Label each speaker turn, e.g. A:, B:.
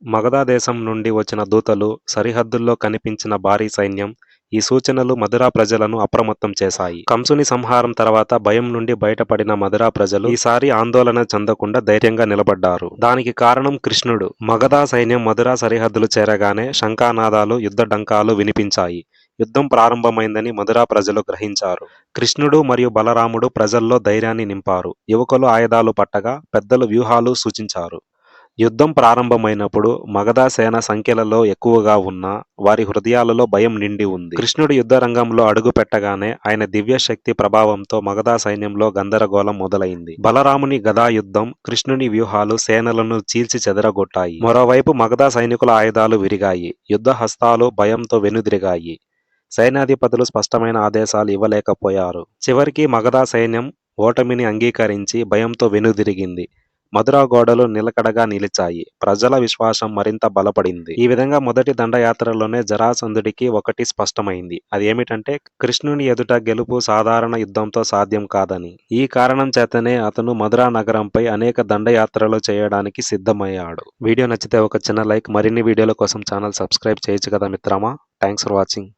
A: మగధ దేశం నుండి వచ్చిన దూతలు, సరిహద్దుల్లో కనిపించిన భారీ సైన్యం, ఈ సూచనలు మధుర ప్రజలను అప్రమత్తం చేశాయి. కంసుని సంహారం తర్వాత భయం నుండి బయటపడిన మధుర ప్రజలు ఈసారి ఆందోళన చెందకుండా ధైర్యంగా నిలబడ్డారు. దానికి కారణం కృష్ణుడు. మగధ సైన్యం మధుర సరిహద్దులు చేరగానే శంఖానాదాలు, యుద్ధ డంకాలు వినిపించాయి. యుద్ధం ప్రారంభమైందని మధుర ప్రజలు గ్రహించారు. కృష్ణుడు మరియు బలరాముడు ప్రజల్లో ధైర్యాన్ని నింపారు. యువకులు ఆయుధాలు పట్టగా, పెద్దలు వ్యూహాలు సూచించారు. యుద్ధం ప్రారంభమైనప్పుడు మగధ సేన సంఖ్యలలో ఎక్కువగా ఉన్నా వారి హృదయాలలో భయం నిండి ఉంది. కృష్ణుడు యుద్ధ రంగంలో అడుగు పెట్టగానే ఆయన దివ్య శక్తి ప్రభావంతో మగధ సైన్యంలో గందరగోళం మొదలైంది. బలరాముని గదా యుద్ధం, కృష్ణుని వ్యూహాలు సేనలను చీల్చి చెదరగొట్టాయి. మరోవైపు మగధ సైనికుల ఆయుధాలు విరిగాయి. యుద్ధ హస్తాలు భయంతో వెనుదిరిగాయి. సైన్యాధిపతులు స్పష్టమైన ఆదేశాలు ఇవ్వలేకపోయారు. చివరికి మగధ సైన్యం ఓటమిని అంగీకరించి భయంతో వెనుదిరిగింది. మధుర గోడలు నిలకడగా నిలిచాయి. ప్రజల విశ్వాసం మరింత బలపడింది. ఈ విధంగా మొదటి దండయాత్రలోనే జరాసంధుడికి ఒకటి స్పష్టమైంది. అది ఏమిటంటే కృష్ణుని ఎదుట గెలుపు సాధారణ యుద్ధంతో సాధ్యం కాదని. ఈ కారణం చేతనే అతను మధుర నగరంపై అనేక దండయాత్రలు చేయడానికి సిద్ధమయ్యాడు. వీడియో నచ్చితే ఒక చిన్న లైక్, మరిన్ని వీడియోల కోసం ఛానల్ సబ్స్క్రైబ్ చేయొచ్చు కదా మిత్రమా. Thanks for watching.